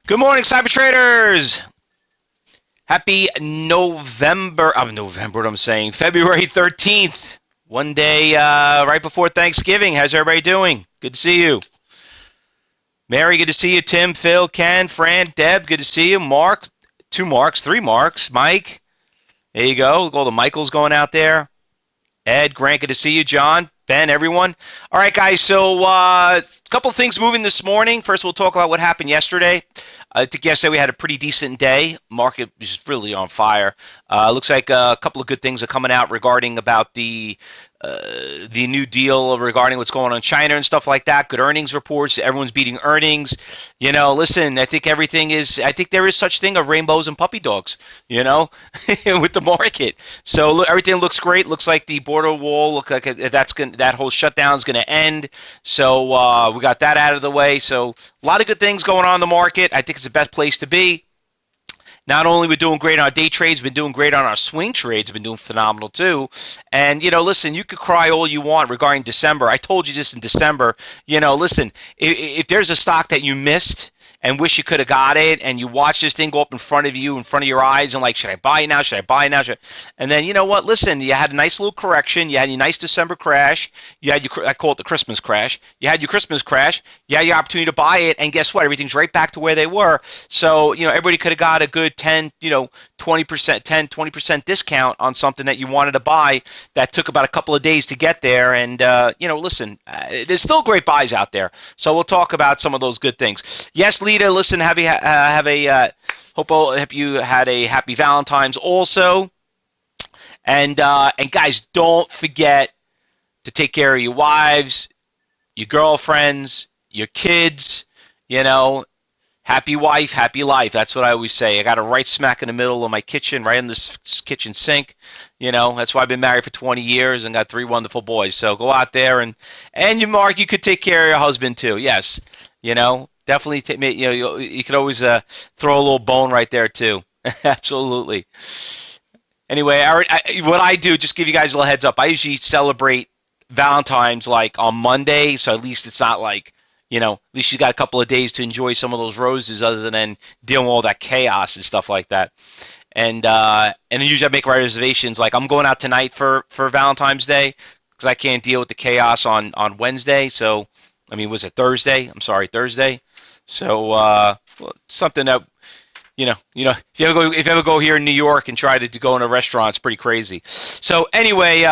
Good morning, cyber traders. Happy November. What I'm saying. February 13th. One day right before Thanksgiving. How's everybody doing? Good to see you. Mary, good to see you. Tim, Phil, Ken, Fran, Deb, good to see you. Mark, 2 Marks, 3 Marks. Mike, there you go. Look, all the Michaels going out there. Ed, Grant, good to see you. John, Ben, everyone. All right, guys, so a couple of things moving this morning. First, we'll talk about what happened yesterday. I think yesterday we had a pretty decent day. Market was really on fire. Looks like a couple of good things are coming out regarding about the new deal regarding what's going on in China and stuff like that. Good earnings reports. Everyone's beating earnings. You know, listen, I think there is such thing of rainbows and puppy dogs, you know, with the market. So look, everything looks great. Looks like the border wall, that whole shutdown is going to end. So we got that out of the way. So a lot of good things going on in the market. I think it's the best place to be. Not only we're doing great on our day trades, we've been doing great on our swing trades, we've been doing phenomenal too. And, you know, listen, you could cry all you want regarding December. I told you this in December. You know, listen, if there's a stock that you missed and wish you could have got it, and you watch this thing go up in front of you, in front of your eyes, and like, should I buy it now? Should I buy it now? And then, you know what? Listen, you had a nice little correction. You had your nice December crash. You had I call it the Christmas crash. You had your Christmas crash. You had your opportunity to buy it, and guess what? Everything's right back to where they were. So, you know, everybody could have got a good 10, 20% discount on something that you wanted to buy that took about a couple of days to get there. And, you know, listen, there's still great buys out there. So we'll talk about some of those good things. Yes, Lita, listen, hope you had a happy Valentine's also. And guys, don't forget to take care of your wives, your girlfriends, your kids, you know. Happy wife, happy life. That's what I always say. I got it right smack in the middle of my kitchen, right in this kitchen sink. You know, that's why I've been married for 20 years and got 3 wonderful boys. So go out there and you, Mark, you could take care of your husband too. Yes, you know, definitely. You could always throw a little bone right there too. Absolutely. Anyway, what I do, just give you guys a little heads up. I usually celebrate Valentine's like on Monday, so at least it's not like, you know, at least you got a couple of days to enjoy some of those roses other than dealing with all that chaos and stuff like that. And then usually I make reservations. Like I'm going out tonight for Valentine's Day because I can't deal with the chaos on Wednesday. So, I mean, was it Thursday? I'm sorry, Thursday. So something that, you know, if you ever go here in New York and try to go in a restaurant, it's pretty crazy. So anyway,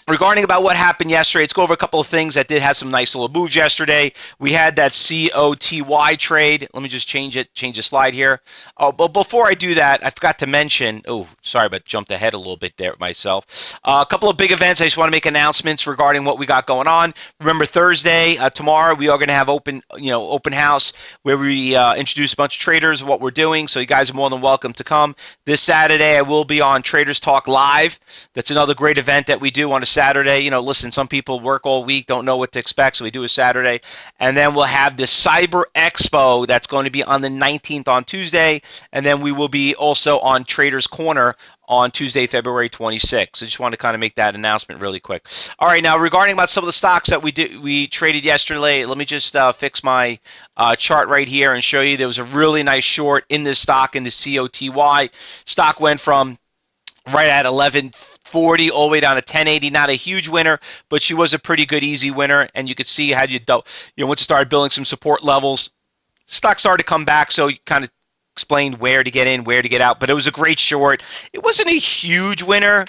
regarding about what happened yesterday, let's go over a couple of things that did have some nice little moves yesterday. We had that COTY trade. Let me just change the slide here. Oh, but before I do that, I forgot to mention, oh, sorry, but jumped ahead a little bit there myself. A couple of big events. I just want to make announcements regarding what we got going on. Remember Thursday, tomorrow, we are going to have open house where we introduce a bunch of traders, what we're doing. So you guys are more than welcome to come. This Saturday, I will be on Traders Talk Live. That's another great event that we do on a Saturday. You know, listen, some people work all week, don't know what to expect, so we do a Saturday. And then we'll have the Cyber Expo that's going to be on the 19th on Tuesday. And then we will be also on Traders Corner on Tuesday, February 26th. So just want to kind of make that announcement really quick. All right, now regarding about some of the stocks that we traded yesterday, let me just fix my chart right here and show you there was a really nice short in this stock, in the COTY. Stock went from right at 1140 all the way down to 1080. Not a huge winner, but she was a pretty good easy winner. And you could see how once it started building some support levels, stock started to come back. So you kind of explained where to get in, where to get out. But it was a great short. It wasn't a huge winner,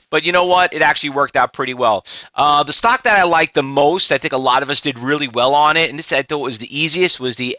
but you know what? It actually worked out pretty well. The stock that I liked the most, I think a lot of us did really well on it, and this I thought was the easiest, was the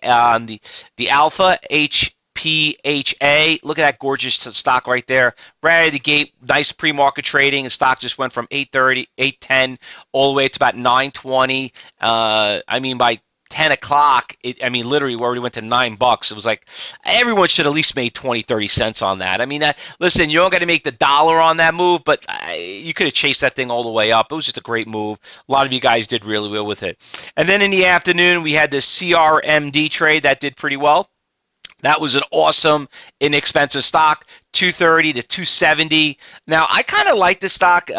Alpha HPHA. Look at that gorgeous stock right there. Right out of the gate, nice pre-market trading. The stock just went from 830, 810 all the way to about 920. I mean, by 10 o'clock, literally we already went to $9. It was like everyone should at least made 20, 30 cents on that. I mean, listen, you don't got to make the dollar on that move, but you could have chased that thing all the way up. It was just a great move. A lot of you guys did really well with it. And then in the afternoon, we had the CRMD trade that did pretty well. That was an awesome, inexpensive stock, 230 to 270. Now, I kind of like this stock.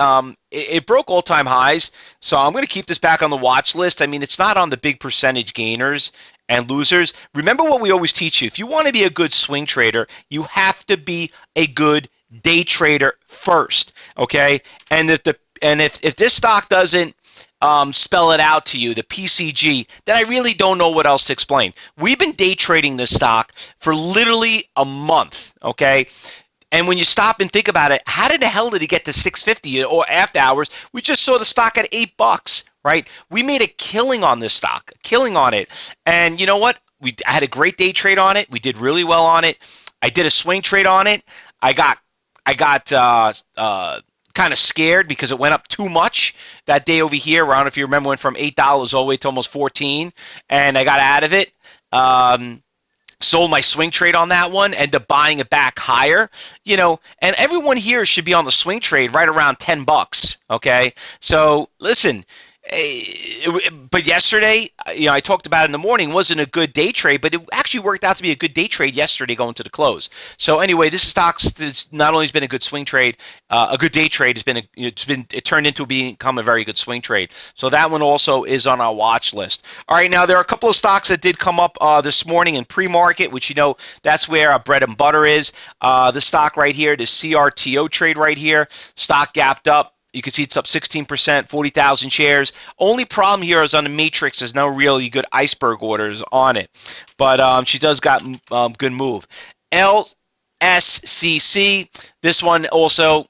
It broke all-time highs, so I'm going to keep this back on the watch list. I mean, it's not on the big percentage gainers, and losers. Remember what we always teach you. If you want to be a good swing trader, you have to be a good day trader first, okay? And if this stock doesn't spell it out to you, the PCG, then I really don't know what else to explain. We've been day trading this stock for literally a month, okay? And when you stop and think about it, how the hell did it get to 650 or after hours? We just saw the stock at $8, right? We made a killing on this stock, a killing on it. And you know what? I had a great day trade on it. We did really well on it. I did a swing trade on it. I got kind of scared because it went up too much that day over here. I don't know if you remember, went from $8 all the way to almost 14, and I got out of it. Sold my swing trade on that one, ended up buying it back higher, you know, and everyone here should be on the swing trade right around $10, okay? So listen, but yesterday, you know, I talked about it in the morning, wasn't a good day trade, but it actually worked out to be a good day trade yesterday going to the close. So anyway, this stock's not only has been a good swing trade, a good day trade has been it turned into become a very good swing trade. So that one also is on our watch list. All right, now there are a couple of stocks that did come up this morning in pre-market, which you know that's where our bread and butter is. The stock right here, the CRTO trade right here, stock gapped up. You can see it's up 16%, 40,000 shares. Only problem here is on the matrix. There's no really good iceberg orders on it, but she does got good move. LSCC, this one also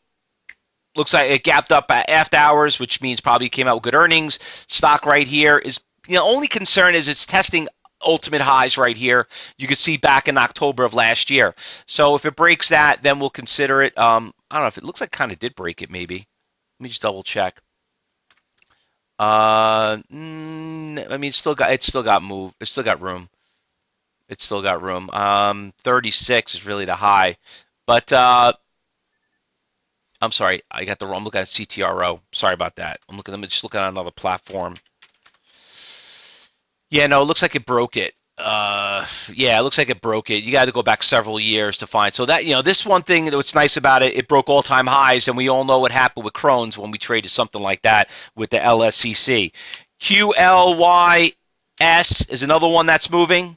looks like it gapped up at after hours, which means probably came out with good earnings. Stock right here is, you know, only concern is it's testing ultimate highs right here. You can see back in October of last year. So if it breaks that, then we'll consider it. I don't know if it looks like it kind of did break it maybe. Let me just double check. I mean, it's still got move. It's still got room. It's still got room. 36 is really the high, but I'm sorry, I got the wrong. I'm looking at CTRO. Sorry about that. I'm just looking at another platform. Yeah, no, it looks like it broke it. Yeah, it looks like it broke it. You got to go back several years to find. So that, you know, this one thing that's nice about it, it broke all-time highs, and we all know what happened with Crohn's when we traded something like that with the LSCC. QLYS is another one that's moving.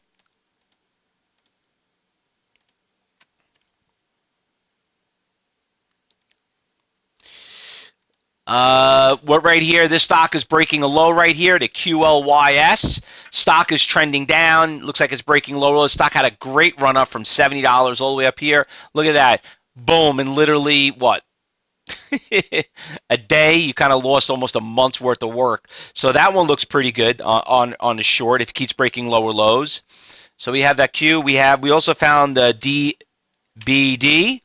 What right here, this stock is breaking a low right here, the QLYS. Stock is trending down. Looks like it's breaking low. The stock had a great run up from $70 all the way up here. Look at that. Boom. And literally, what? A day, you kind of lost almost a month's worth of work. So that one looks pretty good on the short if it keeps breaking lower lows. So we have that Q. We also found the DBD.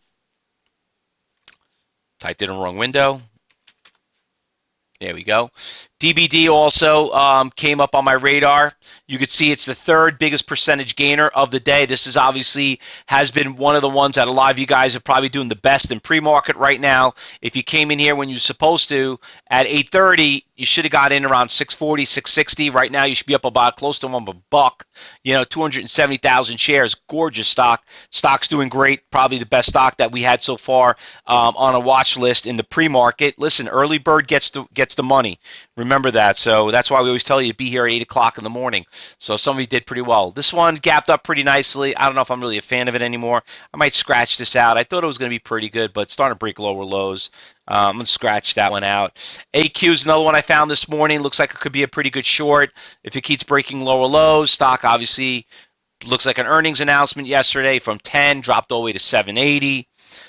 Typed it in the wrong window. There we go. DBD also came up on my radar. You could see it's the third biggest percentage gainer of the day. This is obviously has been one of the ones that a lot of you guys are probably doing the best in pre-market right now. If you came in here when you're supposed to at 8:30, you should have got in around 640, 660. Right now, you should be up about close to $1. You know, 270,000 shares. Gorgeous stock. Stock's doing great. Probably the best stock that we had so far on a watch list in the pre-market. Listen, early bird gets the money. Remember that. So that's why we always tell you to be here at 8 o'clock in the morning. So some of you did pretty well. This one gapped up pretty nicely. I don't know if I'm really a fan of it anymore. I might scratch this out. I thought it was going to be pretty good, but it's starting to break lower lows. I'm going to scratch that one out. AQ is another one I found this morning. Looks like it could be a pretty good short if it keeps breaking lower lows. Stock obviously looks like an earnings announcement yesterday from 10, dropped all the way to 780.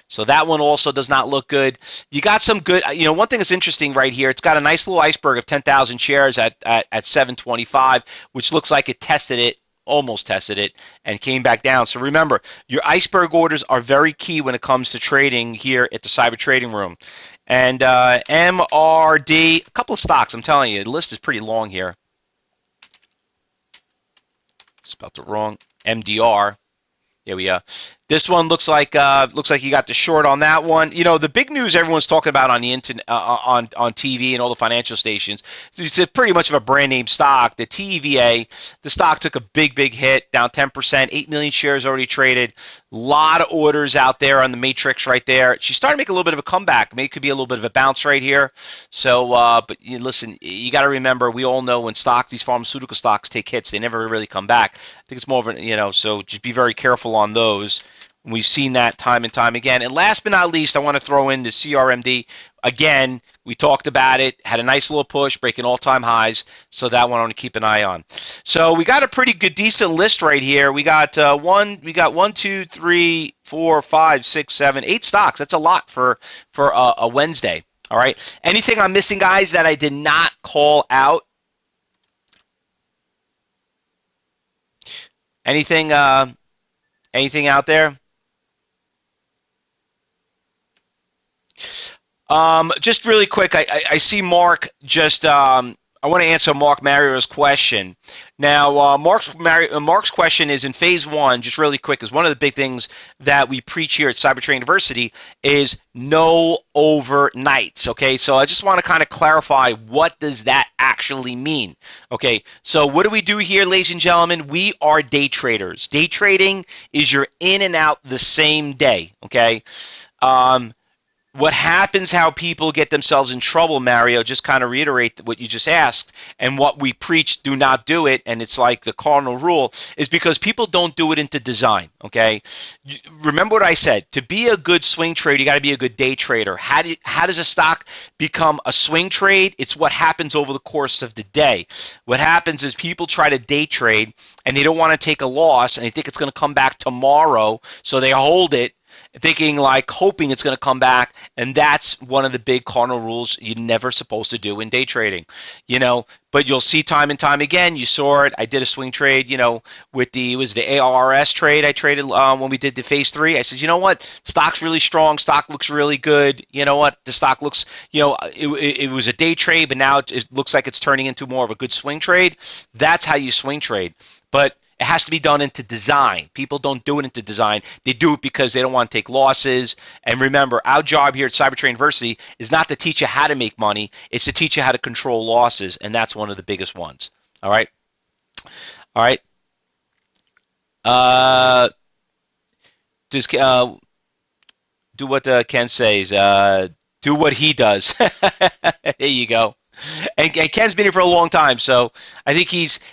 So that one also does not look good. You got some good, you know, one thing that's interesting right here, it's got a nice little iceberg of 10,000 shares at 725, which looks like it tested it, almost tested it, and came back down. So remember, your iceberg orders are very key when it comes to trading here at the Cyber Trading Room. And MRD, a couple of stocks, I'm telling you, the list is pretty long here. Spelled it wrong. MDR. Here we are. This one looks like you got the short on that one. You know, the big news everyone's talking about on the internet, on TV and all the financial stations. It's pretty much of a brand name stock. The TEVA, the stock took a big hit, down 10%. 8 million shares already traded. A lot of orders out there on the matrix right there. She's starting to make a little bit of a comeback. Maybe it could be a little bit of a bounce right here. So, but listen, you got to remember, we all know when these pharmaceutical stocks take hits, they never really come back. I think it's more of a, so just be very careful on those. We've seen that time and time again. And last but not least, I want to throw in the CRMD. Again, we talked about it, had a nice little push, breaking all-time highs, so that one I want to keep an eye on. So we got a pretty good, decent list right here. We got one, two, three, four, five, six, seven, 8 stocks. That's a lot for a Wednesday. All right. Anything I'm missing, guys, that I did not call out? Anything out there? Just really quick, I see Mark just, I want to answer Mark Mario's question. Now, Mark's question is in phase 1, just really quick, is one of the big things that we preach here at Cybertrain University is no overnights, okay? So I just want to kind of clarify, what does that actually mean? Okay, so what do we do here, ladies and gentlemen? We are day traders. Day trading is you're in and out the same day, okay? What happens, how people get themselves in trouble, Mario, just kind of reiterate what you just asked, and what we preach, do not do it, and it's like the cardinal rule, is because people don't do it into design, okay? Remember what I said. To be a good swing trader, you got to be a good day trader. How does a stock become a swing trade? It's what happens over the course of the day. What happens is people try to day trade, and they don't want to take a loss, and they think it's going to come back tomorrow, so they hold it, thinking hoping it's going to come back, and that's one of the big cardinal rules you're never supposed to do in day trading, but you'll see time and time again. You saw it. I did a swing trade, with it was the ARS trade I traded when we did the phase 3. I said, you know what, stock's really strong, stock looks really good. You know what, the stock looks, it was a day trade, but now it looks like it's turning into more of a good swing trade. That's how you swing trade, but it has to be done into design. People don't do it into design. They do it because they don't want to take losses. And remember, our job here at Cybertrain University is not to teach you how to make money. It's to teach you how to control losses, and that's one of the biggest ones. All right? All right? Just do what Ken says. Do what he does. There you go. And Ken's been here for a long time, so I think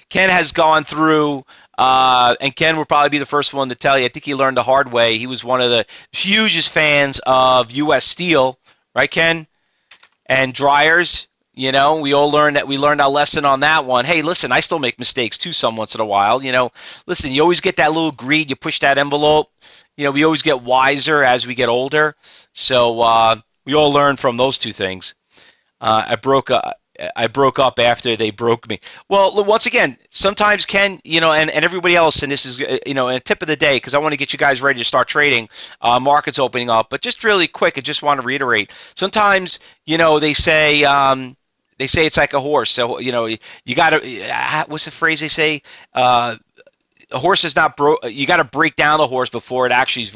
Ken has gone through, and Ken will probably be the first one to tell you. I think he learned the hard way. He was one of the hugest fans of U.S. Steel, right, Ken? And dryers. We all learned that. We learned our lesson on that one. Hey, listen, I still make mistakes too, some once in a while. Listen, you always get that little greed. You push that envelope. We always get wiser as we get older. So we all learn from those two things. I broke up after they broke me. Well, once again, sometimes Ken, and everybody else, and this is, a tip of the day, because I want to get you guys ready to start trading. Market's opening up, but just really quick, I just want to reiterate. Sometimes, they say it's like a horse. So, you got to, what's the phrase they say? A horse is not broke. You got to break down the horse before it actually,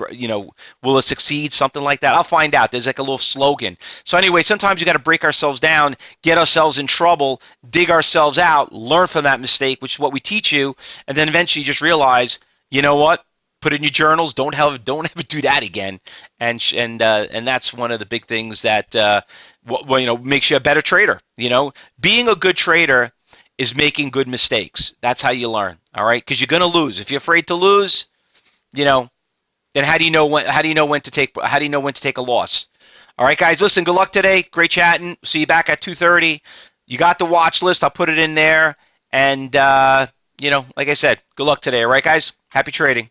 will it succeed? Something like that. I'll find out. There's like a little slogan. So anyway, sometimes you got to break ourselves down, get ourselves in trouble, dig ourselves out, learn from that mistake, which is what we teach you, and then eventually you just realize, you know what? Put it in your journals. Don't ever do that again. And that's one of the big things that makes you a better trader. Being a good trader is making good mistakes. That's how you learn. All right, because you're going to lose. If you're afraid to lose, then how do you know when to take a loss? All right, guys, listen, good luck today. Great chatting. See you back at 2:30. You got the watch list. I'll put it in there. And like I said, good luck today. All right, guys? Happy trading.